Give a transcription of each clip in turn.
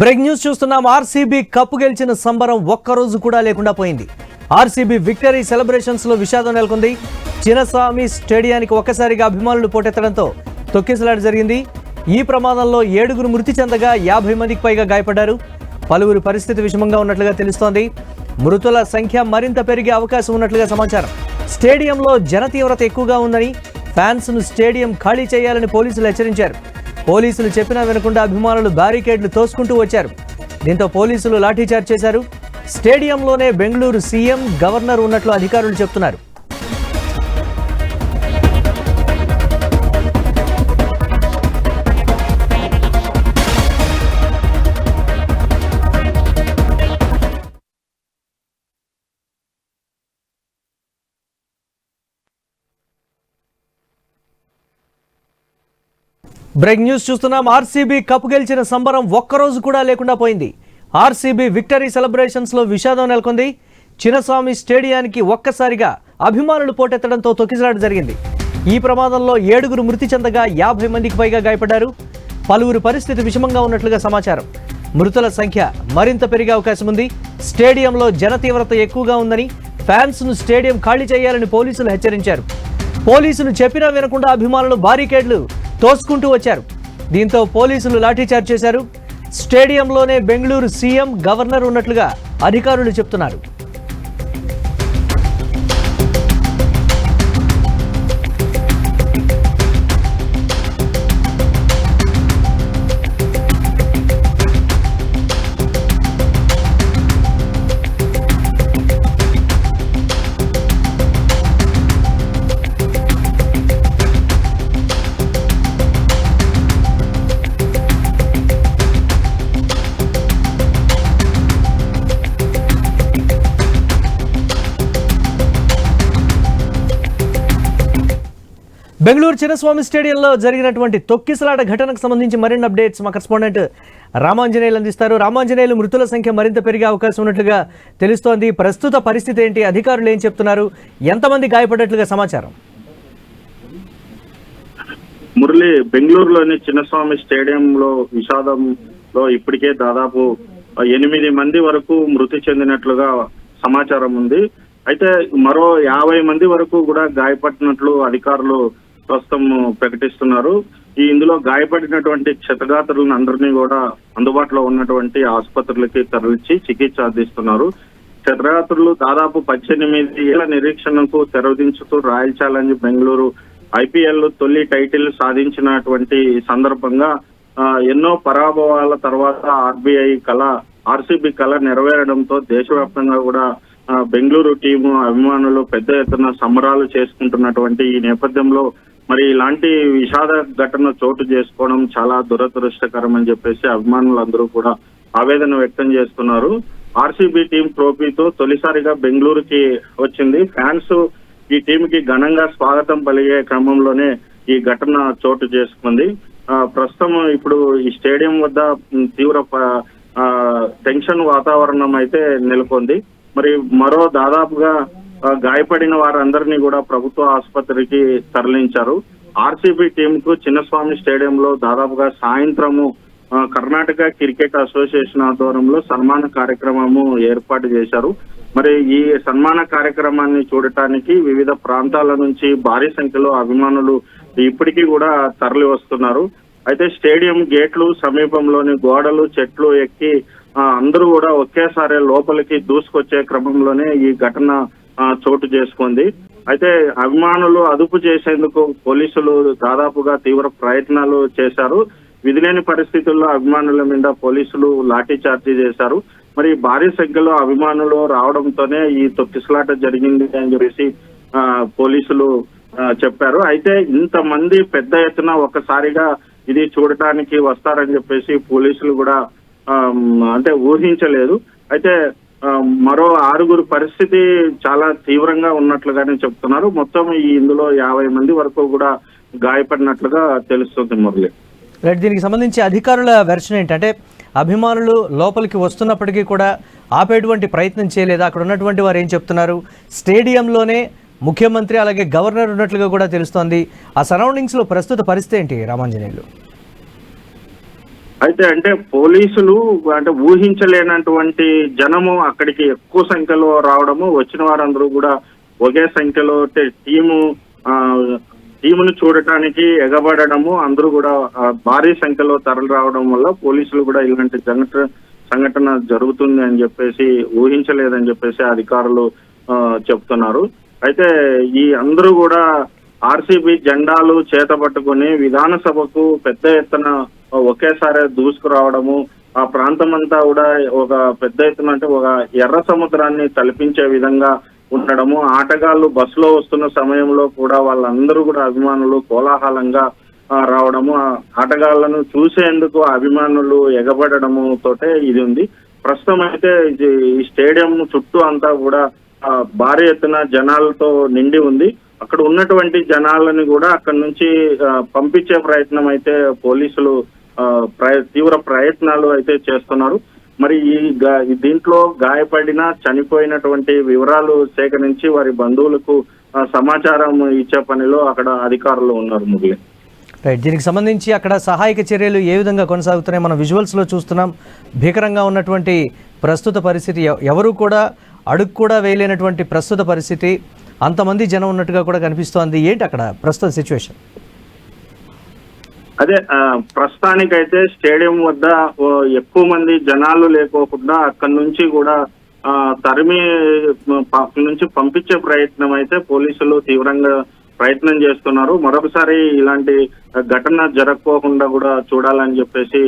Break news చూస్తున్నాం. RCB cup గెలిచిన సంబరం ఒక్కరోజు కూడా లేకుండా పోయింది. ఆర్సీబీ విక్టరీ సెలబ్రేషన్స్ లో విషాదం నెలకొంది. చిన్నస్వామి స్టేడియానికి ఒక్కసారిగా అభిమానులు పోటెత్తడంతో తొక్కిసలాట జరిగింది. ఈ ప్రమాదంలో 7గురు మృతి చెందగా 50 మందికి పైగా గాయపడ్డారు. పలువురు పరిస్థితి విషమంగా ఉన్నట్లుగా తెలుస్తోంది. మృతుల సంఖ్య మరింత పెరిగే అవకాశం ఉన్నట్లుగా సమాచారం. స్టేడియంలో జన తీవ్రత ఎక్కువగా ఉందని ఫ్యాన్స్ ను స్టేడియం ఖాళీ చేయాలని పోలీసులు హెచ్చరించారు. పోలీసులు చెప్పినా వినకుండా అభిమానులు బ్యారికేడ్లు తోసుకుంటూ వచ్చారు. దీంతో పోలీసులు లాఠీచార్జ్ చేశారు. స్టేడియంలోనే బెంగళూరు సీఎం, గవర్నర్ ఉన్నట్లు అధికారులు చెప్తున్నారు. బ్రేక్ న్యూస్ చూస్తున్నాం. ఆర్సీబీ కప్పు గెలిచిన సంబరం ఒక్కరోజు కూడా లేకుండా పోయింది. ఆర్సీబీ విక్టరీ సెలబ్రేషన్స్ లో విషాదం నెలకొంది. చిన్నస్వామి స్టేడియానికి ఒక్కసారిగా అభిమానులు పోటెత్తడంతో తొక్కిసలాట జరిగింది. ఈ ప్రమాదంలో 7గురు మృతి చెందగా 50 మందికి పైగా గాయపడ్డారు. పలువురు పరిస్థితి విషమంగా ఉన్నట్లుగా సమాచారం. మృతుల సంఖ్య మరింత పెరిగే అవకాశం ఉంది. స్టేడియంలో జన తీవ్రత ఎక్కువగా ఉందని ఫ్యాన్స్ ను స్టేడియం ఖాళీ చేయాలని పోలీసులు హెచ్చరించారు. పోలీసులు చెప్పినా వినకుండా అభిమానులు బారికేడ్లు తోసుకుంటూ వచ్చారు. దీంతో పోలీసులు లాఠీచార్జ్ చేశారు. స్టేడియంలోనే బెంగళూరు సీఎం, గవర్నర్ ఉన్నట్లుగా అధికారులు చెప్తున్నారు. బెంగళూరు చిన్నస్వామి స్టేడియంలో జరిగినటువంటి తొక్కిసలాట ఘటనకు సంబంధించి మరిన్ని అప్డేట్స్ మా కరెస్పాండెంట్ రామాంజనేయులు అందిస్తారు. రామాంజనేయులు, మృతుల సంఖ్య మరింత పెరిగే అవకాశం ఉన్నట్లుగా తెలుస్తోంది. ప్రస్తుత పరిస్థితి ఏంటి? అధికారులు ఏం చెప్తున్నారు? ఎంతమంది గాయపడ్డట్లుగా సమాచారం? మురళి, బెంగళూరులోని చిన్నస్వామి స్టేడియంలో విషాదంలో ఇప్పటికే దాదాపు 8 మంది వరకు మృతి చెందినట్లుగా సమాచారం ఉంది. అయితే మరో 50 మంది వరకు కూడా గాయపడినట్లు అధికారులు ప్రస్తుతం ప్రకటిస్తున్నారు. ఇందులో గాయపడినటువంటి క్షతగాత్రులను అందరినీ కూడా అందుబాటులో ఉన్నటువంటి ఆసుపత్రులకి తరలించి చికిత్స అందిస్తున్నారు. క్షతగాత్రులు దాదాపు 18 ఏళ్ల నిరీక్షణకు తెరదించుతూ రాయల్ ఛాలెంజ్ బెంగళూరు IPL తొలి టైటిల్ సాధించినటువంటి సందర్భంగా ఎన్నో పరాభవాల తర్వాత ఆర్సీబీ కళ నెరవేరడంతో దేశవ్యాప్తంగా కూడా బెంగళూరు టీము అభిమానులు పెద్ద ఎత్తున సంబరాలు చేసుకుంటున్నటువంటి ఈ నేపథ్యంలో మరి ఇలాంటి విషాద ఘటన చోటు చేసుకోవడం చాలా దురదృష్టకరం అని చెప్పేసి అభిమానులందరూ కూడా ఆవేదన వ్యక్తం చేస్తున్నారు. ఆర్సీబీ టీం ట్రోఫీతో తొలిసారిగా బెంగళూరుకి వచ్చింది. ఫ్యాన్స్ ఈ టీం కి ఘనంగా స్వాగతం పలిగే క్రమంలోనే ఈ ఘటన చోటు చేసుకుంది. ప్రస్తుతం ఇప్పుడు ఈ స్టేడియం వద్ద తీవ్ర టెన్షన్ వాతావరణం అయితే నెలకొంది. మరి మరో దాదాపుగా గాయపడిన వారందరినీ కూడా ప్రభుత్వ ఆసుపత్రికి తరలించారు. ఆర్సీబీ టీం కు చిన్నస్వామి స్టేడియంలో దాదాపుగా సాయంత్రము కర్ణాటక క్రికెట్ అసోసియేషన్ ఆధ్వర్యంలో సన్మాన కార్యక్రమము ఏర్పాటు చేశారు. మరి ఈ సన్మాన కార్యక్రమాన్ని చూడటానికి వివిధ ప్రాంతాల నుంచి భారీ సంఖ్యలో అభిమానులు ఇప్పటికీ కూడా తరలి వస్తున్నారు. అయితే స్టేడియం గేట్లు సమీపంలోని గోడలు, చెట్లు ఎక్కి అందరూ కూడా ఒకేసారి లోపలికి దూసుకొచ్చే క్రమంలోనే ఈ ఘటన చోటు చేసుకుంది. అయితే అభిమానులు అదుపు చేసేందుకు పోలీసులు దాదాపుగా తీవ్ర ప్రయత్నాలు చేశారు. విధిలేని పరిస్థితుల్లో అభిమానుల మీద పోలీసులు లాఠీ చార్జీ చేశారు. మరి భారీ సంఖ్యలో అభిమానులు రావడంతోనే ఈ తొక్కిసలాట జరిగింది అని చెప్పేసి పోలీసులు చెప్పారు. అయితే ఇంతమంది పెద్ద ఎత్తున ఒక్కసారిగా ఇది చూడటానికి వస్తారని చెప్పేసి పోలీసులు కూడా అంటే ఊహించలేదు. అయితే మరో 6గురు పరిస్థితి చాలా తీవ్రంగా ఉన్నట్లుగానే చెప్తున్నారు. మొత్తం ఇందులో 50 మంది వరకు కూడా గాయపడినట్లుగా తెలుస్తుంది మురళి. రైట్, దీనికి సంబంధించి అధికారుల వెర్షన్ ఏంటంటే అభిమానులు లోపలికి వస్తున్నప్పటికీ కూడా ఆపేటువంటి ప్రయత్నం చేయలేదు. అక్కడ ఉన్నటువంటి వారు ఏం చెప్తున్నారు? స్టేడియంలోనే ముఖ్యమంత్రి అలాగే గవర్నర్ ఉన్నట్లుగా కూడా తెలుస్తోంది. ఆ సరౌండింగ్స్ లో ప్రస్తుత పరిస్థితి ఏంటి రామాంజనేయులు? అయితే అంటే పోలీసులు అంటే ఊహించలేనటువంటి జనము అక్కడికి ఎక్కువ సంఖ్యలో రావడము, వచ్చిన వారందరూ కూడా ఒకే సంఖ్యలో టీమును చూడటానికి ఎగబడము, అందరూ కూడా భారీ సంఖ్యలో తరలి రావడం వల్ల పోలీసులు కూడా ఇలాంటి సంఘటన జరుగుతుంది అని చెప్పేసి ఊహించలేదని చెప్పేసి అధికారులు చెప్తున్నారు. అయితే ఈ అందరూ కూడా ఆర్సీబీ జెండాలు చేతబట్టుకుని విధానసభకు పెద్ద ఎత్తున ఒకేసారి దూసుకురావడము, ఆ ప్రాంతం అంతా కూడా ఒక పెద్ద ఎత్తున అంటే ఒక ఎర్ర సముద్రాన్ని తలపించే విధంగా ఉండడము, ఆటగాళ్లు బస్సులో వస్తున్న సమయంలో కూడా వాళ్ళందరూ కూడా అభిమానులు కోలాహలంగా రావడము, ఆటగాళ్లను చూసేందుకు అభిమానులు ఎగబడము తోటే ఇది ఉంది. ప్రస్తుతం అయితే ఈ స్టేడియం చుట్టూ అంతా కూడా భారీ ఎత్తున జనాలతో నిండి ఉంది. అక్కడ ఉన్నటువంటి జనాలని కూడా అక్కడ నుంచి పంపించే ప్రయత్నం అయితే పోలీసులు తీవ్ర ప్రయత్నాలు అయితే చేస్తున్నారు. మరి దీంట్లో గాయపడిన చనిపోయినటువంటి వివరాలు సేకరించి వారి బంధువులకు సమాచారం ఇచ్చే పనిలో అక్కడ అధికారులు ఉన్నారు. మురళి, రైట్. దీనికి సంబంధించి అక్కడ సహాయక చర్యలు ఏ విధంగా కొనసాగుతున్నాయి? మనం విజువల్స్లో చూస్తున్నాం. భీకరంగా ఉన్నటువంటి ప్రస్తుత పరిస్థితి, ఎవరు కూడా అడుగు కూడా వేయలేనటువంటి ప్రస్తుత పరిస్థితి, అంతమంది జనం ఉన్నట్టుగా కూడా కనిపిస్తోంది. ఏంటి అక్కడ ప్రస్తుత సిచ్యువేషన్? అదే ప్రస్తుతానికైతే స్టేడియం వద్ద ఎక్కువ మంది జనాలు లేకోకుండా అక్కడి నుంచి కూడా తరిమి నుంచి పంపించే ప్రయత్నం అయితే పోలీసులు తీవ్రంగా ప్రయత్నం చేస్తున్నారు. మరొకసారి ఇలాంటి ఘటన జరగకోకుండా కూడా చూడాలని చెప్పేసి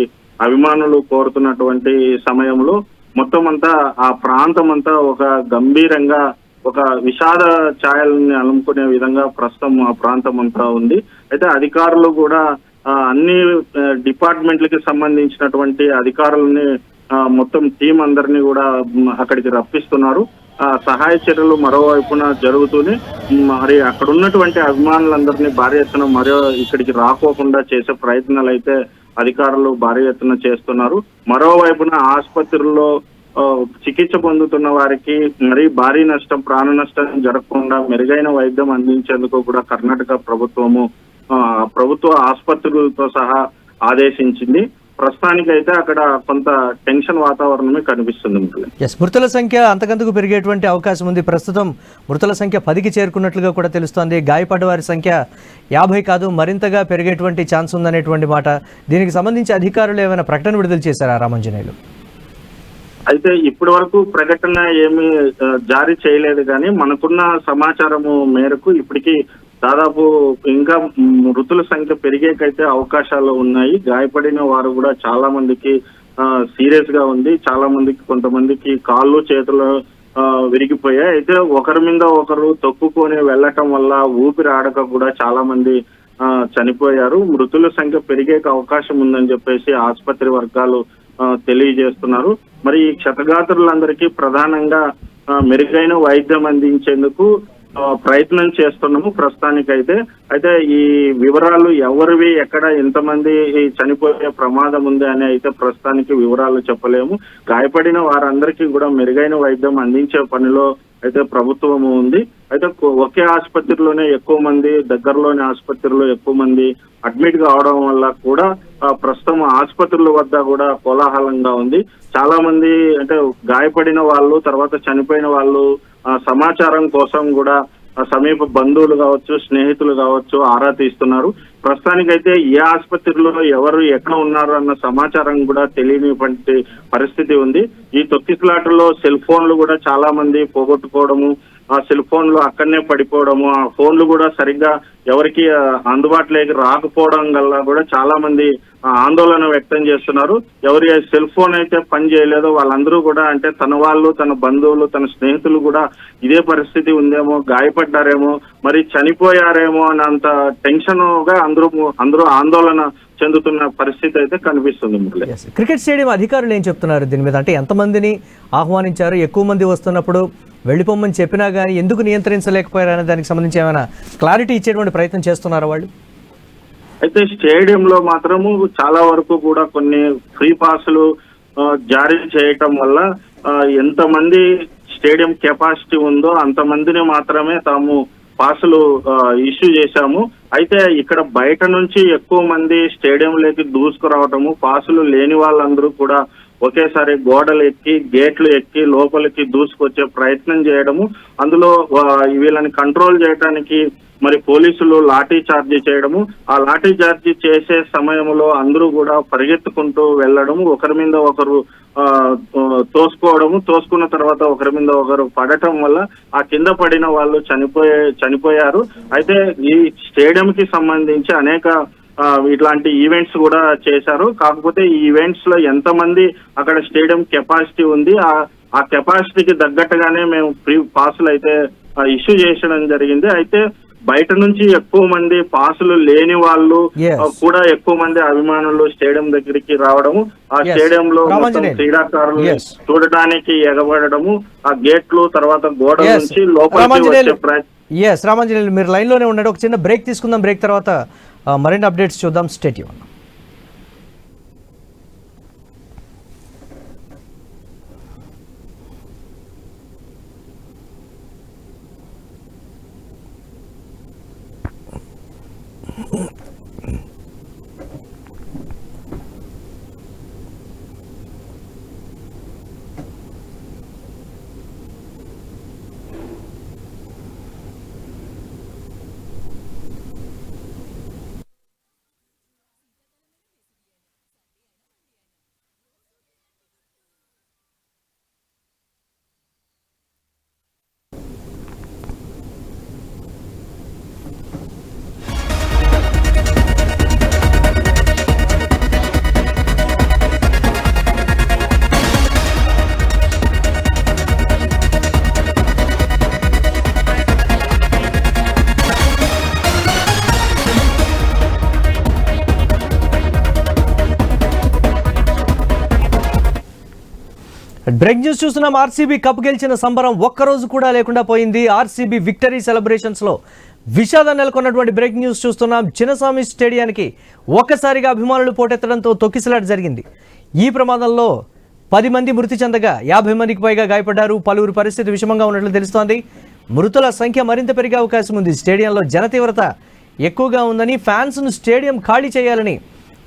అభిమానులు కోరుతున్నటువంటి సమయంలో మొత్తం అంతా ఆ ప్రాంతం అంతా ఒక గంభీరంగా ఒక విషాద ఛాయల్ని అలుముకునే విధంగా ప్రస్తుతం ఆ ప్రాంతం అంతా ఉంది. అయితే అధికారులు కూడా అన్ని డిపార్ట్మెంట్లకి సంబంధించినటువంటి అధికారులని మొత్తం టీం అందరినీ కూడా అక్కడికి రప్పిస్తున్నారు. సహాయ చర్యలు మరోవైపున జరుగుతూనే మరి అక్కడ ఉన్నటువంటి అభిమానులందరినీ భారీ ఎత్తున మరో ఇక్కడికి రాకోకుండా చేసే ప్రయత్నాలు అయితే అధికారులు భారీ ఎత్తున చేస్తున్నారు. మరోవైపున ఆసుపత్రుల్లో చికిత్స పొందుతున్న వారికి మరీ భారీ నష్టం, ప్రాణ నష్టం జరగకుండా మెరుగైన వైద్యం అందించేందుకు కూడా కర్ణాటక ప్రభుత్వ ఆసుపత్రులతో సహా ఆదేశించింది. ప్రస్తుతానికైతే అక్కడ కొంత టెన్షన్ వాతావరణమే కనిపిస్తుంది. మృతుల సంఖ్య అంతకంతకు పెరిగేటువంటి అవకాశం ఉంది. ప్రస్తుతం మృతుల సంఖ్య 10కి చేరుకున్నట్లుగా కూడా తెలుస్తోంది. గాయపడ్డ వారి సంఖ్య 50 కాదు, మరింతగా పెరిగేటువంటి ఛాన్స్ ఉందనేటువంటి మాట. దీనికి సంబంధించి అధికారులు ఏమైనా ప్రకటన విడుదల చేశారా రామంజనేయులు? అయితే ఇప్పటి వరకు ప్రకటన ఏమీ జారీ చేయలేదు, కానీ మనకున్న సమాచారము మేరకు ఇప్పటికీ దాదాపు ఇంకా మృతుల సంఖ్య పెరిగేకైతే అవకాశాలు ఉన్నాయి. గాయపడిన వారు కూడా చాలా మందికి సీరియస్ గా ఉంది. చాలా మందికి, కొంతమందికి కాళ్ళు చేతులు విరిగిపోయాయి. అయితే ఒకరి మీద ఒకరు తొక్కుకొని వెళ్ళటం వల్ల ఊపిరి ఆడక కూడా చాలా మంది చనిపోయారు. మృతుల సంఖ్య పెరిగే అవకాశం ఉందని చెప్పేసి ఆసుపత్రి వర్గాలు తెలియజేస్తున్నారు. మరి ఈ క్షతగాత్రులందరికీ ప్రధానంగా మెరుగైన వైద్యం అందించేందుకు ప్రయత్నం చేస్తున్నాము ప్రస్తుతానికైతే. అయితే ఈ వివరాలు ఎవరివి, ఎక్కడ ఎంతమంది చనిపోయే ప్రమాదం ఉంది అని అయితే ప్రస్తుతానికి వివరాలు చెప్పలేము. గాయపడిన వారందరికీ కూడా మెరుగైన వైద్యం అందించే పనిలో అయితే ప్రభుత్వం ఉంది. అయితే ఒకే ఆసుపత్రిలోనే ఎక్కువ మంది, దగ్గరలోని ఆసుపత్రిలో ఎక్కువ మంది అడ్మిట్ కావడం వల్ల కూడా ప్రస్తుతం ఆసుపత్రుల వద్ద కూడా కోలాహలంగా ఉంది. చాలా మంది అంటే గాయపడిన వాళ్ళు, తర్వాత చనిపోయిన వాళ్ళు సమాచారం కోసం కూడా సమీప బంధువులు కావచ్చు, స్నేహితులు కావచ్చు ఆరా తీస్తున్నారు. ప్రస్తుతానికైతే ఏ ఆసుపత్రిలో ఎవరు ఎక్కడ ఉన్నారు అన్న సమాచారం కూడా తెలియనిటువంటి పరిస్థితి ఉంది. ఈ తొక్కిసలాటలో సెల్ ఫోన్లు కూడా చాలా మంది పోగొట్టుకోవడము, ఆ సెల్ ఫోన్లు అక్కడనే పడిపోవడము, ఆ ఫోన్లు కూడా సరిగ్గా ఎవరికి అందుబాటులోకి రాకపోవడం వల్ల కూడా చాలా మంది ఆందోళన వ్యక్తం చేస్తున్నారు. ఎవరి సెల్ ఫోన్ అయితే పని చేయలేదో వాళ్ళందరూ కూడా అంటే తన వాళ్ళు, తన బంధువులు, తన స్నేహితులు కూడా ఇదే పరిస్థితి ఉందేమో, గాయపడ్డారేమో, మరి చనిపోయారేమో అన్నంత టెన్షన్ గా అందరూ ఆందోళన చెందుతున్న పరిస్థితి అయితే కనిపిస్తుంది. క్రికెట్ స్టేడియం అధికారులు ఏం చెప్తున్నారు దీని మీద? అంటే ఎంతమందిని ఆహ్వానించారు? ఎక్కువ మంది వస్తున్నప్పుడు వెళ్ళిపోమని చెప్పినా కానీ ఎందుకు నియంత్రించలేకపోయారనే దానికి సంబంధించి ఏమైనా క్లారిటీ ఇచ్చేటువంటి ప్రయత్నం చేస్తున్నారా వాళ్ళు? అయితే స్టేడియంలో మాత్రము చాలా వరకు కూడా కొన్ని ఫ్రీ పాసులు జారీ చేయటం వల్ల ఎంతమంది స్టేడియం కెపాసిటీ ఉందో అంతమందిని మాత్రమే తాము పాసులు ఇష్యూ చేశాము. అయితే ఇక్కడ బయట నుంచి ఎక్కువ మంది స్టేడియంలోకి దూసుకురావటము, పాసులు లేని వాళ్ళందరూ కూడా ఒకేసారి గోడలు ఎక్కి గేట్లు ఎక్కి లోపలికి దూసుకొచ్చే ప్రయత్నం చేయడము, అందులో వీళ్ళని కంట్రోల్ చేయడానికి మరి పోలీసులు లాఠీ చార్జీ చేయడము, ఆ లాఠీ చార్జీ చేసే సమయంలో అందరూ కూడా పరిగెత్తుకుంటూ వెళ్ళడము, ఒకరి మీద ఒకరు తోసుకున్న తర్వాత ఒకరి మీద ఒకరు పడటం వల్ల ఆ కింద పడిన వాళ్ళు చనిపోయారు. అయితే ఈ స్టేడియం కి సంబంధించి అనేక ఇట్లాంటి ఈవెంట్స్ కూడా చేశారు. కాకపోతే ఈ ఈవెంట్స్ లో ఎంతమంది అక్కడ స్టేడియం కెపాసిటీ ఉంది, ఆ కెపాసిటీకి తగ్గట్టుగానే మేము ఫ్రీ పాసులు అయితే ఇష్యూ చేయడం జరిగింది. అయితే బయట నుంచి ఎక్కువ మంది పాసులు లేని వాళ్ళు కూడా ఎక్కువ మంది అభిమానులు స్టేడియం దగ్గరికి రావడము, ఆ స్టేడియంలో క్రీడాకారులు చూడటానికి ఎగబడము, ఆ గేట్లు తర్వాత గోడ నుంచి లోపలికి వచ్చే ప్రయత్నం. రామాంజనేయులు మీరు లైన్ లోనే ఉన్నాడు. ఒక చిన్న బ్రేక్ తీసుకుందాం. బ్రేక్ తర్వాత మరిన్ని అప్డేట్స్ చూద్దాం. స్టేట్ యూన్. బ్రేక్ న్యూస్ చూస్తున్నాం. ఆర్సీబీ కప్ గెలిచిన సంబరం ఒక్కరోజు కూడా లేకుండా పోయింది. ఆర్సీబీ విక్టరీ సెలబ్రేషన్స్ లో విషాదం నెలకొన్నటువంటి బ్రేక్ న్యూస్ చూస్తున్నాం. చిన్నస్వామి స్టేడియానికి ఒక్కసారిగా అభిమానులు పోటెత్తడంతో తొక్కిసలాట జరిగింది. ఈ ప్రమాదంలో 10 మంది మృతి చెందగా 50 మందికి పైగా గాయపడ్డారు. పలువురు పరిస్థితి విషమంగా ఉన్నట్లు తెలుస్తోంది. మృతుల సంఖ్య మరింత పెరిగే అవకాశం ఉంది. స్టేడియంలో జనతీవ్రత ఎక్కువగా ఉందని, ఫ్యాన్స్ను స్టేడియం ఖాళీ చేయాలని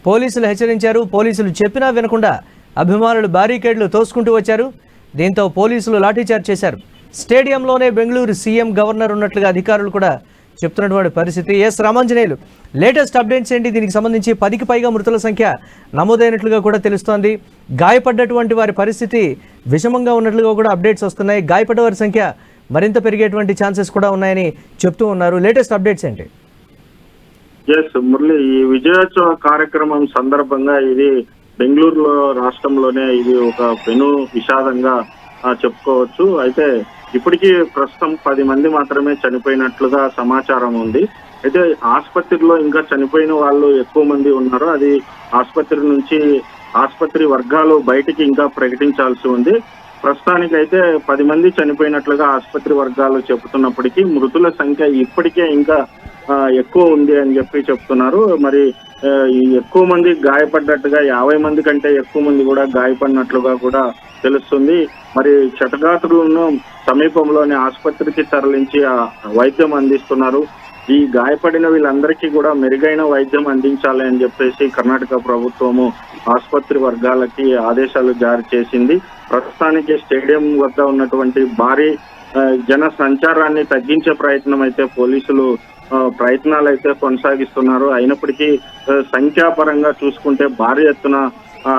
పోలీసులు హెచ్చరించారు. పోలీసులు చెప్పినా వినకుండా అభిమానులు బ్యారికేడ్లు తోసుకుంటూ వచ్చారు. దీంతో పోలీసులు లాఠీచార్జ్ చేశారు. స్టేడియంలోనే బెంగళూరు సీఎం, గవర్నర్ ఉన్నట్లుగా అధికారులు కూడా చెప్తున్నటువంటి పరిస్థితి. ఎస్ రామాంజనేయులు, లేటెస్ట్ అప్డేట్స్ ఏంటి? దీనికి సంబంధించి 10కి పైగా మృతుల సంఖ్య నమోదైనట్లుగా కూడా తెలుస్తోంది. గాయపడ్డటువంటి వారి పరిస్థితి విషమంగా ఉన్నట్లుగా కూడా అప్డేట్స్ వస్తున్నాయి. గాయపడ్డ వారి సంఖ్య మరింత పెరిగేటువంటి ఛాన్సెస్ కూడా ఉన్నాయని చెప్తూ ఉన్నారు. లేటెస్ట్ అప్డేట్స్ ఏంటి? ఎస్ మురళి, ఈ విజయోత్సవ కార్యక్రమం సందర్భంగా ఇది బెంగళూరులో రాష్ట్రంలోనే ఇది ఒక పెను విషాదంగా చెప్పుకోవచ్చు. అయితే ఇప్పటికీ ప్రస్తుతం 10 మంది మాత్రమే చనిపోయినట్లుగా సమాచారం ఉంది. అయితే ఆసుపత్రిలో ఇంకా చనిపోయిన వాళ్ళు ఎక్కువ మంది ఉన్నారు. అది ఆసుపత్రి నుంచి ఆసుపత్రి వర్గాలు బయటికి ఇంకా ప్రకటించాల్సి ఉంది. ప్రస్తుతానికైతే 10 మంది చనిపోయినట్లుగా ఆసుపత్రి వర్గాలు చెబుతున్నప్పటికీ మృతుల సంఖ్య ఇప్పటికే ఇంకా ఎక్కువ ఉంది అని చెప్పి చెప్తున్నారు. మరి ఎక్కువ మంది గాయపడ్డట్టుగా 50 మంది కంటే ఎక్కువ మంది కూడా గాయపడినట్లుగా కూడా తెలుస్తుంది. మరి క్షతగాత్రులను సమీపంలోని ఆసుపత్రికి తరలించి వైద్యం అందిస్తున్నారు. ఈ గాయపడిన వీళ్ళందరికీ కూడా మెరుగైన వైద్యం అందించాలి అని చెప్పేసి కర్ణాటక ప్రభుత్వము ఆసుపత్రి వర్గాలకి ఆదేశాలు జారీ చేసింది. ప్రస్తుతానికి స్టేడియం వద్ద ఉన్నటువంటి భారీ జన సంచారాన్ని తగ్గించే ప్రయత్నం అయితే పోలీసులు ప్రయత్నాలు అయితే కొనసాగిస్తున్నారు. అయినప్పటికీ సంఖ్యాపరంగా చూసుకుంటే భారీ ఎత్తున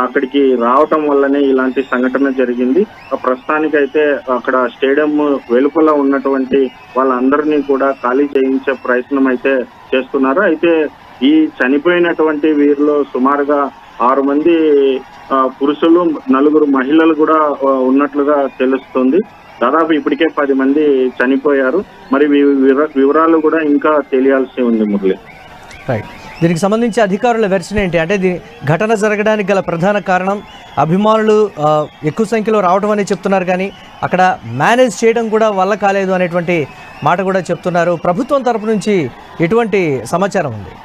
అక్కడికి రావటం వల్లనే ఇలాంటి సంఘటన జరిగింది. ప్రస్తుతానికైతే అక్కడ స్టేడియం వెలుపల ఉన్నటువంటి వాళ్ళందరినీ కూడా ఖాళీ చేయించే ప్రయత్నం అయితే చేస్తున్నారు. అయితే ఈ చనిపోయినటువంటి వీరిలో సుమారుగా 6 మంది పురుషులు, 4 మహిళలు కూడా ఉన్నట్లుగా తెలుస్తుంది. దాదాపు ఇప్పటికే 10 మంది చనిపోయారు. మరి వివరాలు కూడా ఇంకా తెలియాల్సి ఉంది మురళి. రైట్, దీనికి సంబంధించి అధికారుల వెర్షన్ ఏంటి? అంటే ఘటన జరగడానికి గల ప్రధాన కారణం అభిమానులు ఎక్కువ సంఖ్యలో రావడం అని చెప్తున్నారు, కానీ అక్కడ మేనేజ్ చేయడం కూడా వల్ల కాలేదు అనేటువంటి మాట కూడా చెప్తున్నారు. ప్రభుత్వం తరపు నుంచి ఎటువంటి సమాచారం ఉంది?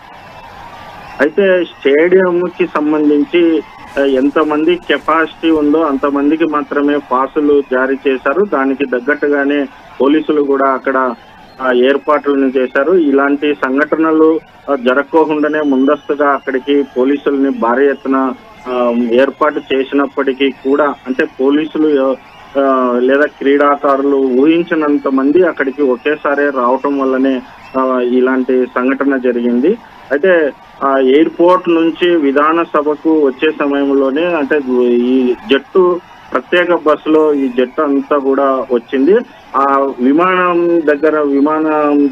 అయితే స్టేడియంకి సంబంధించి ఎంతమంది కెపాసిటీ ఉందో అంతమందికి మాత్రమే పాసులు జారీ చేశారు. దానికి తగ్గట్టుగానే పోలీసులు కూడా అక్కడ ఏర్పాట్లను చేశారు. ఇలాంటి సంఘటనలు జరగకోకుండానే ముందస్తుగా అక్కడికి పోలీసుల్ని భారీ ఎత్తున ఏర్పాటు చేసినప్పటికీ కూడా, అంటే పోలీసులు లేదా క్రీడాకారులు ఊహించినంత మంది అక్కడికి ఒకేసారి రావటం వల్లనే ఇలాంటి సంఘటన జరిగింది. అయితే ఎయిర్పోర్ట్ నుంచి విధానసభకు వచ్చే సమయంలోనే, అంటే ఈ జట్టు ప్రత్యేక బస్సులో ఈ జట్టు అంతా కూడా వచ్చింది. ఆ విమానం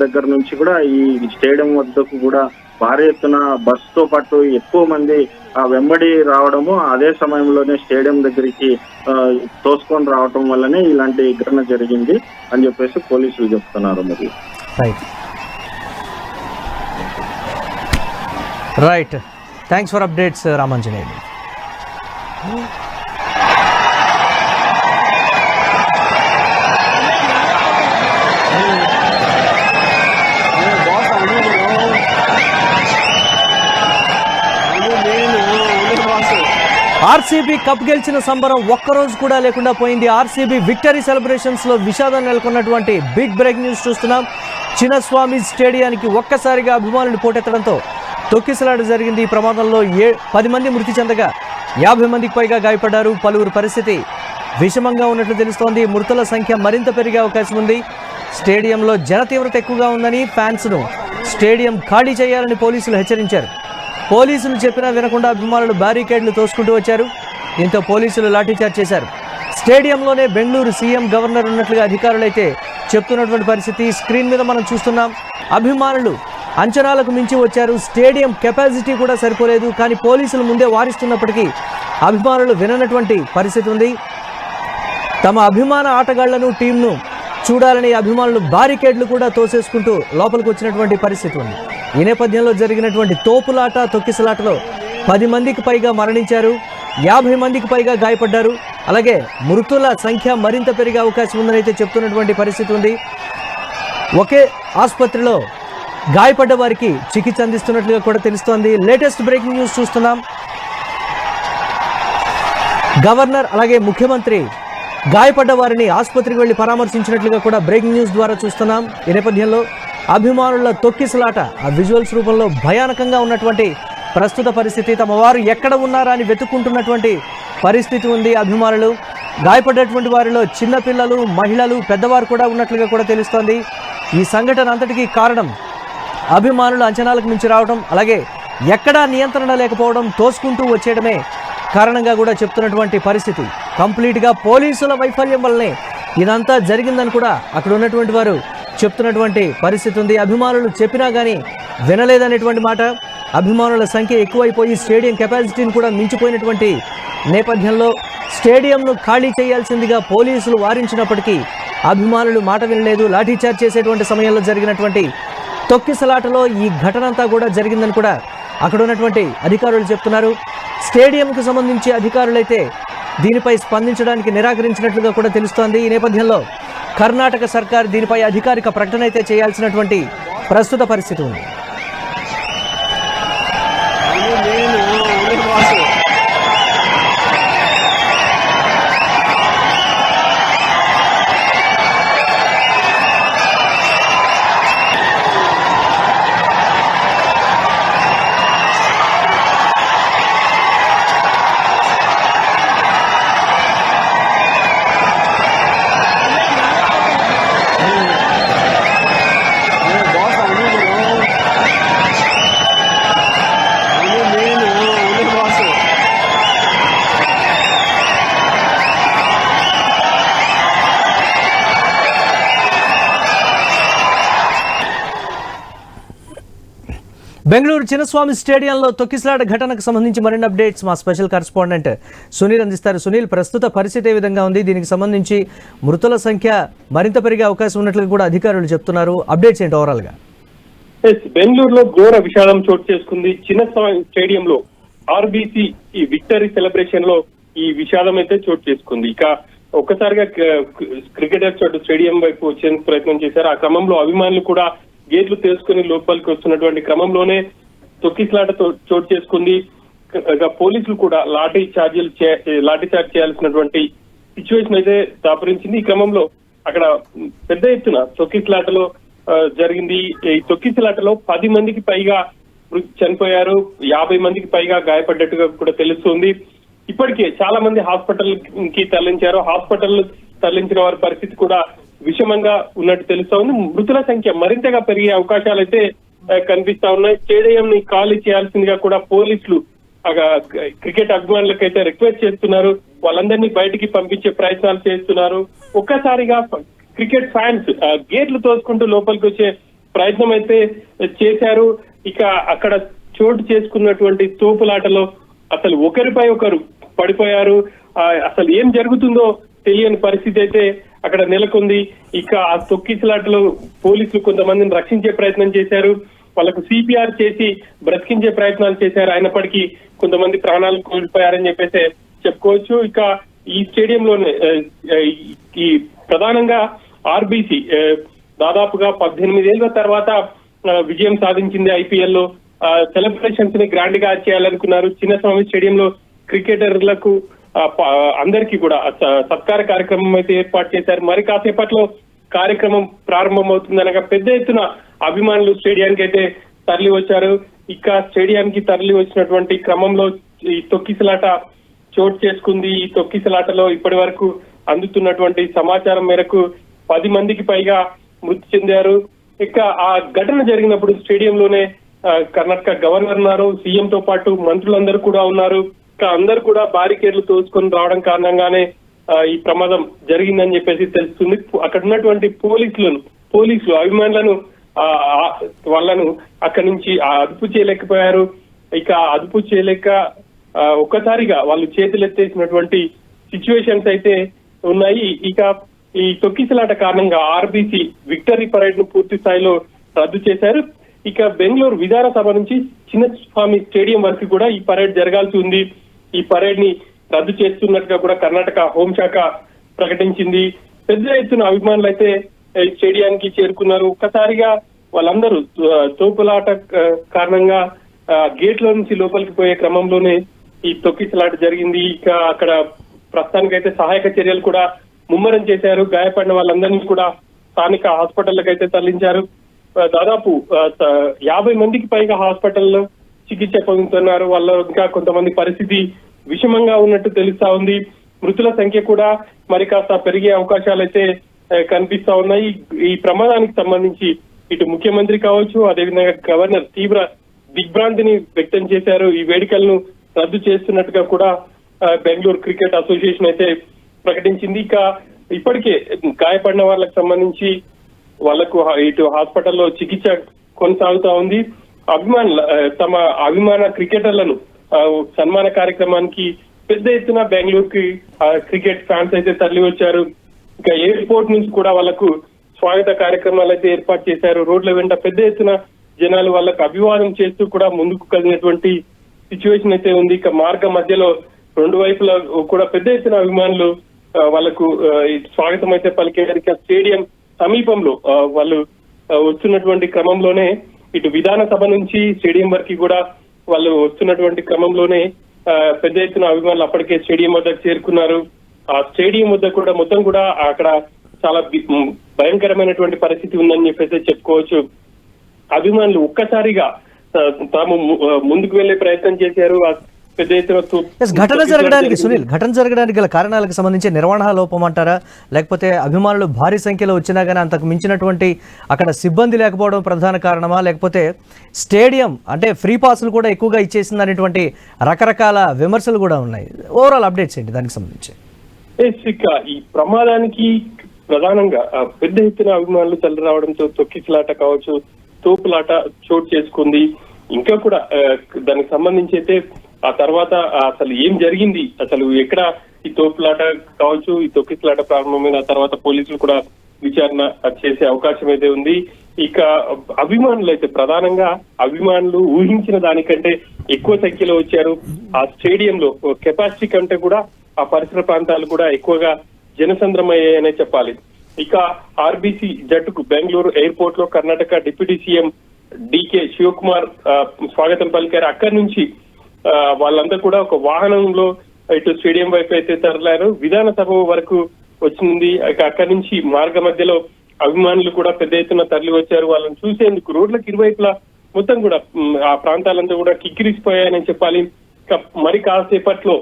దగ్గర నుంచి కూడా ఈ స్టేడియం వద్దకు కూడా భారీ ఎత్తున బస్సుతో పాటు ఎక్కువ మంది వెంబడి రావడము, అదే సమయంలోనే స్టేడియం దగ్గరికి తోసుకొని రావటం వల్లనే ఇలాంటి ఘటన జరిగింది అని చెప్పేసి పోలీసులు చెప్తున్నారు. మరి right, thanks for updates Ramanjaneyulu. RCB cup గెలిచిన సంబరం ఒక్కరోజు కూడా లేకుండా పోయింది. ఆర్సీబీ విక్టరీ సెలబ్రేషన్స్ లో విషాదం నెలకొన్నటువంటి బిగ్ బ్రేక్ న్యూస్ చూస్తున్నాం. చిన్నస్వామి స్టేడియానికి ఒక్కసారిగా అభిమానులు పోటెత్తడంతో తొక్కిసలాట జరిగింది. ఈ ప్రమాదంలో 10 మంది మృతి చెందగా 50 మందికి పైగా గాయపడ్డారు. పలువురు పరిస్థితి విషమంగా ఉన్నట్లు తెలుస్తోంది. మృతుల సంఖ్య మరింత పెరిగే అవకాశం ఉంది. స్టేడియంలో జన తీవ్రత ఎక్కువగా ఉందని ఫ్యాన్స్ ను స్టేడియం ఖాళీ చేయాలని పోలీసులు హెచ్చరించారు. పోలీసులు చెప్పినా వినకుండా అభిమానులు బ్యారికేడ్లు తోసుకుంటూ వచ్చారు. దీంతో పోలీసులు లాఠీచార్జ్ చేశారు. స్టేడియంలోనే బెంగళూరు సీఎం గవర్నర్ ఉన్నట్లుగా అధికారులైతే చెప్తున్నటువంటి పరిస్థితి స్క్రీన్ మీద మనం చూస్తున్నాం. అభిమానులు అంచనాలకు మించి వచ్చారు. స్టేడియం కెపాసిటీ కూడా సరిపోలేదు. కానీ పోలీసులు ముందే వారిస్తున్నప్పటికీ అభిమానులు విననటువంటి పరిస్థితి ఉంది. తమ అభిమాన ఆటగాళ్లను టీంను చూడాలని అభిమానులు బారికేడ్లు కూడా తోసేసుకుంటూ లోపలికి వచ్చినటువంటి పరిస్థితి ఉంది. ఈ నేపథ్యంలో జరిగినటువంటి తోపులాట, తొక్కిసలాటలో 10 మందికి పైగా మరణించారు, 50 మందికి పైగా గాయపడ్డారు. అలాగే మృతుల సంఖ్య మరింత పెరిగే అవకాశం ఉందని అయితే చెప్తున్నటువంటి పరిస్థితి ఉంది. ఒకే ఆసుపత్రిలో గాయపడ్డ వారికి చికిత్స అందిస్తున్నట్లుగా కూడా తెలుస్తోంది. లేటెస్ట్ బ్రేకింగ్ న్యూస్ చూస్తున్నాం. గవర్నర్ అలాగే ముఖ్యమంత్రి గాయపడ్డ వారిని ఆసుపత్రికి వెళ్లి పరామర్శించినట్లుగా కూడా బ్రేకింగ్ న్యూస్ ద్వారా చూస్తున్నాం. ఈ నేపథ్యంలో అభిమానుల తొక్కిసలాట ఆ విజువల్స్ రూపంలో భయానకంగా ఉన్నటువంటి ప్రస్తుత పరిస్థితి. తమ వారు ఎక్కడ ఉన్నారా అని వెతుక్కుంటున్నటువంటి పరిస్థితి ఉంది. అభిమానులు గాయపడ్డటువంటి వారిలో చిన్నపిల్లలు, మహిళలు, పెద్దవారు కూడా ఉన్నట్లుగా కూడా తెలుస్తోంది. ఈ సంఘటన అంతటికీ కారణం అభిమానులు అంచనాలకు మించి రావడం, అలాగే ఎక్కడా నియంత్రణ లేకపోవడం, తోసుకుంటూ వచ్చేయడమే కారణంగా కూడా చెప్తున్నటువంటి పరిస్థితి. కంప్లీట్గా పోలీసుల వైఫల్యం వల్లనే ఇదంతా జరిగిందని కూడా అక్కడ ఉన్నటువంటి వారు చెప్తున్నటువంటి పరిస్థితి ఉంది. అభిమానులు చెప్పినా కానీ వినలేదనేటువంటి మాట. అభిమానుల సంఖ్య ఎక్కువైపోయి స్టేడియం కెపాసిటీని కూడా మించిపోయినటువంటి నేపథ్యంలో స్టేడియంను ఖాళీ చేయాల్సిందిగా పోలీసులు వారించినప్పటికీ అభిమానులు మాట వినలేదు. లాఠీచార్జ్ చేసేటువంటి సమయంలో జరిగినటువంటి తొక్కిసలాటలో ఈ ఘటన అంతా కూడా జరిగిందని కూడా అక్కడ ఉన్నటువంటి అధికారులు చెప్తున్నారు. స్టేడియంకు సంబంధించి అధికారులైతే దీనిపై స్పందించడానికి నిరాకరించినట్లుగా కూడా తెలుస్తోంది. ఈ నేపథ్యంలో కర్ణాటక సర్కార్ దీనిపై అధికారిక ప్రకటన అయితే చేయాల్సినటువంటి ప్రస్తుత పరిస్థితి ఉంది. బెంగళూరు చిన్నస్వామి స్టేడియంలో తొక్కిసలాట ఘటనకు సంబంధించి మరిన్ని అప్డేట్స్ మా స్పెషల్ కరెస్పాండెంట్ సునీల్ అందిస్తారు. సునీల్, ప్రస్తుత పరిస్థితి ఏ విధంగా ఉంది? దీనికి సంబంధించి మృతుల సంఖ్య మరింత పెరిగే అవకాశం ఉన్నట్లుగా కూడా అధికారులు చెప్తున్నారు. అప్డేట్స్ ఏంటి ఓవరాల్ గా? బెంగళూరులో ఘోర విషాదం చోటు చేసుకుంది. చిన్నస్వామి స్టేడియంలో ఆర్బీసీ ఈ విక్టరీ సెలబ్రేషన్ లో ఈ విషాదం అయితే చోటు చేసుకుంది. ఇక ఒక్కసారిగా క్రికెటర్స్ అటు స్టేడియం వైపు వచ్చేందుకు ప్రయత్నం చేశారు. ఆ క్రమంలో అభిమానులు కూడా గేట్లు తీసుకుని లోపలికి వస్తున్నటువంటి క్రమంలోనే తొక్కిసలాట చోటు చేసుకుంది. పోలీసులు కూడా లాఠీ చార్జ్ చేయాల్సినటువంటి సిచ్యువేషన్ అయితే దాపురించింది. ఈ క్రమంలో అక్కడ పెద్ద ఎత్తున తొక్కిసలాటలో జరిగింది. ఈ తొక్కిసలాటలో 10 మందికి పైగా చనిపోయారు, 50 మందికి పైగా గాయపడ్డట్టుగా కూడా తెలుస్తుంది. ఇప్పటికే చాలా మంది హాస్పిటల్ కి తరలించారు. హాస్పిటల్ తరలించిన వారి పరిస్థితి కూడా విషమంగా ఉన్నట్టు తెలుస్తా ఉంది. మృతుల సంఖ్య మరింతగా పెరిగే అవకాశాలు అయితే కనిపిస్తా ఉన్నాయి. స్టేడియం ని ఖాళీ చేయాల్సిందిగా కూడా పోలీసులు క్రికెట్ అభిమానులకైతే రిక్వెస్ట్ చేస్తున్నారు. వాళ్ళందరినీ బయటికి పంపించే ప్రయత్నాలు చేస్తున్నారు. ఒక్కసారిగా క్రికెట్ ఫ్యాన్స్ గేట్లు తోసుకుంటూ లోపలికి వచ్చే ప్రయత్నం అయితే చేశారు. ఇక అక్కడ చోటు చేసుకున్నటువంటి తోపులాటలో అసలు ఒకరిపై ఒకరు పడిపోయారు. అసలు ఏం జరుగుతుందో తెలియని పరిస్థితి అయితే అక్కడ నెలకొంది. ఇక ఆ తొక్కిసలాటలో పోలీసులు కొంతమందిని రక్షించే ప్రయత్నం చేశారు. వాళ్ళకు సిపిఆర్ చేసి బ్రతికించే ప్రయత్నాలు చేశారు. అయినప్పటికీ కొంతమంది ప్రాణాలు కోల్పోయారని చెప్పేసి చెప్పుకోవచ్చు. ఇక ఈ స్టేడియంలోనే ఈ ప్రధానంగా ఆర్బీసీ దాదాపుగా 18 ఏళ్ల తర్వాత విజయం సాధించింది ఐపీఎల్ లో. సెలబ్రేషన్స్ ని గ్రాండ్ గా చేయాలనుకున్నారు. చిన్నస్వామి స్టేడియంలో క్రికెటర్లకు అందరికీ కూడా సత్కార కార్యక్రమం అయితే ఏర్పాటు చేశారు. మరి కాసేపట్లో కార్యక్రమం ప్రారంభం అవుతుందనగా పెద్ద ఎత్తున అభిమానులు స్టేడియానికి అయితే తరలి వచ్చారు. ఇక స్టేడియానికి తరలి వచ్చినటువంటి క్రమంలో ఈ తొక్కిసలాట చోటు చేసుకుంది. ఈ తొక్కిసలాటలో ఇప్పటి వరకు అందుతున్నటువంటి సమాచారం మేరకు 10 మందికి పైగా మృతి చెందారు. ఇక ఆ ఘటన జరిగినప్పుడు స్టేడియంలోనే కర్ణాటక గవర్నర్ ఉన్నారు, సీఎం తో పాటు మంత్రులందరూ కూడా ఉన్నారు. ఇక అందరూ కూడా బారికేడ్లు తోసుకొని రావడం కారణంగానే ఈ ప్రమాదం జరిగిందని చెప్పేసి తెలుస్తుంది. అక్కడ ఉన్నటువంటి పోలీసులు అభిమానులను వాళ్ళను అక్కడి నుంచి అదుపు చేయలేకపోయారు. ఇక అదుపు చేయలేక ఒక్కసారిగా వాళ్ళు చేతులెత్తేసినటువంటి సిచ్యువేషన్స్ అయితే ఉన్నాయి. ఇక ఈ తొక్కిసలాట కారణంగా ఆర్బీసీ విక్టరీ పరేడ్ ను పూర్తి స్థాయిలో రద్దు చేశారు. ఇక బెంగళూరు విధానసభ నుంచి చిన్నస్వామి స్టేడియం వరకు కూడా ఈ పరేడ్ జరగాల్సి ఉంది. ఈ పరేడ్ ని రద్దు చేస్తున్నట్టుగా కూడా కర్ణాటక హోంశాఖ ప్రకటించింది. పెద్ద ఎత్తున అభిమానులు అయితే స్టేడియానికి చేరుకున్నారు. ఒక్కసారిగా వాళ్ళందరూ తోపులాట కారణంగా గేట్ల నుంచి లోపలికి పోయే క్రమంలోనే ఈ తొక్కిసలాట జరిగింది. ఇక అక్కడ ప్రస్తుతానికైతే సహాయక చర్యలు కూడా ముమ్మరం చేశారు. గాయపడిన వాళ్ళందరినీ కూడా స్థానిక హాస్పిటల్కి అయితే తరలించారు. దాదాపు 50 మందికి పైగా హాస్పిటల్లో చికిత్స పొందుతున్నారు. వాళ్ళ ఇంకా కొంతమంది పరిస్థితి విషమంగా ఉన్నట్టు తెలుస్తా ఉంది. మృతుల సంఖ్య కూడా మరి కాస్త పెరిగే అవకాశాలు అయితే కనిపిస్తా ఉన్నాయి. ఈ ప్రమాదానికి సంబంధించి ఇటు ముఖ్యమంత్రి కావచ్చు, అదేవిధంగా గవర్నర్ తీవ్ర దిగ్భ్రాంతిని వ్యక్తం చేశారు. ఈ వేడుకలను రద్దు చేస్తున్నట్టుగా కూడా బెంగళూరు క్రికెట్ అసోసియేషన్ అయితే ప్రకటించింది. ఇక ఇప్పటికే గాయపడిన వాళ్ళకి సంబంధించి వాళ్లకు ఇటు హాస్పిటల్లో చికిత్స కొనసాగుతా ఉంది. తమ అభిమాన క్రికెటర్లను సన్మాన కార్యక్రమానికి పెద్ద ఎత్తున బెంగళూరుకి క్రికెట్ ఫ్యాన్స్ అయితే తరలి వచ్చారు. ఇంకా ఎయిర్పోర్ట్ నుంచి కూడా వాళ్లకు స్వాగత కార్యక్రమాలు అయితే ఏర్పాటు చేశారు. రోడ్ల వెంట పెద్ద ఎత్తున జనాలు వాళ్ళకు అభివాదం చేస్తూ కూడా ముందుకు కలిగినటువంటి సిచ్యువేషన్ అయితే ఉంది. ఇక మార్గ మధ్యలో రెండు వైపులా కూడా పెద్ద ఎత్తున అభిమానులు వాళ్ళకు స్వాగతం అయితే పలికారు. ఇక స్టేడియం సమీపంలో వాళ్ళు వస్తున్నటువంటి క్రమంలోనే ఇటు విధానసభ నుంచి స్టేడియం వరకు కూడా వాళ్ళు వస్తున్నటువంటి క్రమంలోనే పెద్ద ఎత్తున అభిమానులు అప్పటికే స్టేడియం వద్దకు చేరుకున్నారు. ఆ స్టేడియం వద్ద కూడా మొత్తం కూడా అక్కడ చాలా భయంకరమైనటువంటి పరిస్థితి ఉందని చెప్పేసి చెప్పుకోవచ్చు. అభిమానులు ఒక్కసారిగా తాము ముందుకు వెళ్లే ప్రయత్నం చేశారు. పెద్ద ఎత్తున ఘటన జరగడానికి గల కారణాలకు సంబంధించి నిర్వహణ లోపం అంటారా, లేకపోతే అభిమానులు భారీ సంఖ్యలో వచ్చినా కానీ అంతకు మించినటువంటి అక్కడ సిబ్బంది లేకపోవడం ప్రధాన కారణమా, లేకపోతే స్టేడియం అంటే ఫ్రీ పాసులు కూడా ఎక్కువగా ఇచ్చేసింది అనేటువంటి రకరకాల విమర్శలు కూడా ఉన్నాయి. ఓవరాల్ అప్డేట్స్ ఏంటి దానికి సంబంధించి? ఈ ప్రమాదానికి ప్రధానంగా పెద్ద ఎత్తున అభిమానులు తరలి రావడంతో తొక్కిసలాట కావచ్చు, తోపులాట చోటు చేసుకుంది. ఇంకా కూడా దానికి సంబంధించి అయితే ఆ తర్వాత అసలు ఏం జరిగింది, అసలు ఎక్కడ ఈ తోపులాట కావచ్చు, ఈ తొక్కిసలాట ప్రారంభమైన తర్వాత పోలీసులు కూడా విచారణ చేసే అవకాశం అయితే ఉంది. ఇక అభిమానులు అయితే ప్రధానంగా అభిమానులు ఊహించిన దానికంటే ఎక్కువ సంఖ్యలో వచ్చారు. ఆ స్టేడియంలో కెపాసిటీ కంటే కూడా ఆ పరిసర ప్రాంతాలు కూడా ఎక్కువగా జనసంద్రమయ్యాయనే చెప్పాలి. ఇక ఆర్బీసీ జట్టుకు బెంగళూరు ఎయిర్పోర్ట్ లో కర్ణాటక డిప్యూటీ సీఎం డికే శివకుమార్ స్వాగతం పలికారు. అక్కడి నుంచి వాళ్ళంతా కూడా ఒక వాహనంలో ఇటు స్టేడియం వైపు అయితే తరలారు. విధానసభ వరకు వచ్చింది. అక్కడి నుంచి మార్గ మధ్యలో అభిమానులు కూడా పెద్ద ఎత్తున తరలి వచ్చారు. వాళ్ళని చూసేందుకు రోడ్లకు ఇరువైపులా మొత్తం కూడా ఆ ప్రాంతాలంతా కూడా కిక్కిరిసిపోయాయని చెప్పాలి. మరి కాసేపట్లో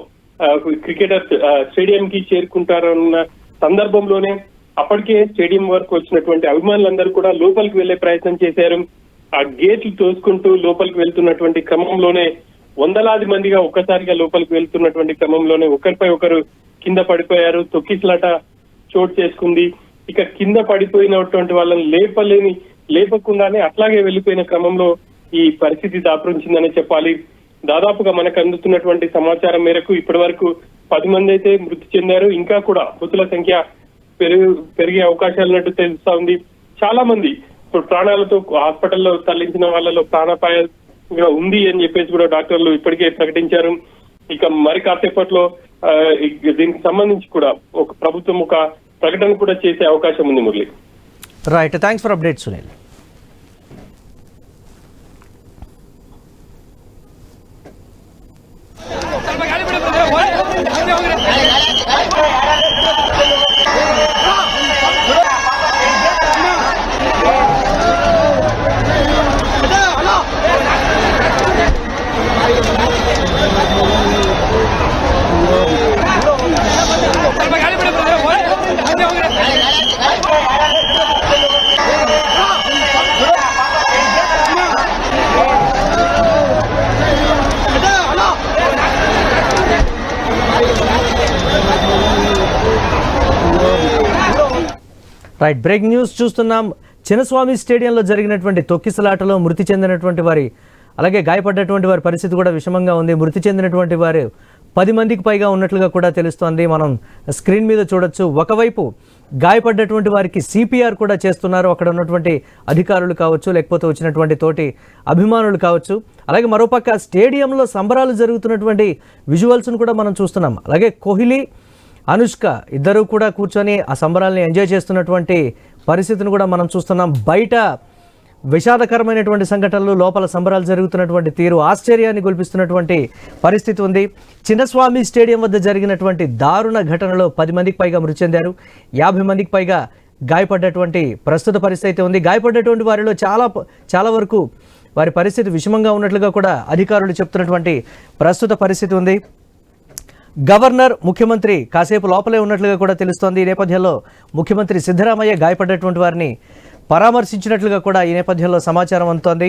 క్రికెటర్స్ స్టేడియం కి చేరుకుంటారన్న సందర్భంలోనే అప్పటికే స్టేడియం వరకు వచ్చినటువంటి అభిమానులందరూ కూడా లోపలికి వెళ్లే ప్రయత్నం చేశారు. ఆ గేట్లు తోసుకుంటూ లోపలికి వెళ్తున్నటువంటి క్రమంలోనే వందలాది మందిగా ఒక్కసారిగా లోపలికి వెళ్తున్నటువంటి క్రమంలోనే ఒకరిపై ఒకరు కింద పడిపోయారు. తొక్కిసలాట చోటు చేసుకుంది. ఇక కింద పడిపోయినటువంటి వాళ్ళని లేపకుండానే అట్లాగే వెళ్లిపోయిన క్రమంలో ఈ పరిస్థితి దాపురించిందని చెప్పాలి. దాదాపుగా మనకు అందుతున్నటువంటి సమాచారం మేరకు ఇప్పటి వరకు 10 మంది అయితే మృతి చెందారు. ఇంకా కూడా మృతుల సంఖ్య పెరిగే అవకాశాలు ఉన్నట్టు తెలుస్తా ఉంది. చాలా మంది ఇప్పుడు ప్రాణాలతో హాస్పిటల్లో తరలించిన వాళ్ళలో ప్రాణాపాయంగా ఉంది అని చెప్పేసి కూడా డాక్టర్లు ఇప్పటికే ప్రకటించారు. ఇక మరి కాసేపట్లో దీనికి సంబంధించి కూడా ఒక ప్రభుత్వం ఒక ప్రకటన కూడా చేసే అవకాశం ఉంది. Murali, right, thanks for update Sunil. Right, breaking news చూస్తున్నాం. చిన్నస్వామి స్టేడియంలో జరిగినటువంటి తొక్కిసలాటలో మృతి చెందినటువంటి వారి అలాగే గాయపడ్డటువంటి వారి పరిస్థితి కూడా విషమంగా ఉంది. మృతి చెందినటువంటి వారు 10 మందికి పైగా ఉన్నట్లుగా కూడా తెలుస్తోంది. మనం స్క్రీన్ మీద చూడొచ్చు. ఒకవైపు గాయపడ్డటువంటి వారికి సిపిఆర్ కూడా చేస్తున్నారు అక్కడ ఉన్నటువంటి అధికారులు కావచ్చు, లేకపోతే వచ్చినటువంటి తోటి అభిమానులు కావచ్చు. అలాగే మరోపక్క స్టేడియంలో సంబరాలు జరుగుతున్నటువంటి విజువల్స్ను కూడా మనం చూస్తున్నాం. అలాగే కోహ్లీ, అనుష్క ఇద్దరు కూడా కూర్చొని ఆ సంబరాల్ని ఎంజాయ్ చేస్తున్నటువంటి పరిస్థితిని కూడా మనం చూస్తున్నాం. బయట విషాదకరమైనటువంటి సంఘటనలు, లోపల సంబరాలు జరుగుతున్నటువంటి తీరు ఆశ్చర్యాన్ని గొల్పిస్తున్నటువంటి పరిస్థితి ఉంది. చిన్నస్వామి స్టేడియం వద్ద జరిగినటువంటి దారుణ ఘటనలో 10 మందికి పైగా మృతి చెందారు. 50 మందికి పైగా గాయపడ్డటువంటి ప్రస్తుత పరిస్థితి ఉంది. గాయపడ్డటువంటి వారిలో చాలా వరకు వారి పరిస్థితి విషమంగా ఉన్నట్లుగా కూడా అధికారులు చెప్తున్నటువంటి ప్రస్తుత పరిస్థితి ఉంది. గవర్నర్, ముఖ్యమంత్రి కాసేపు లోపలే ఉన్నట్లుగా కూడా తెలుస్తోంది. ఈ నేపథ్యంలో ముఖ్యమంత్రి సిద్ధరామయ్య గాయపడ్డటువంటి వారిని పరామర్శించినట్లుగా కూడా ఈ నేపథ్యంలో సమాచారం అందుతోంది.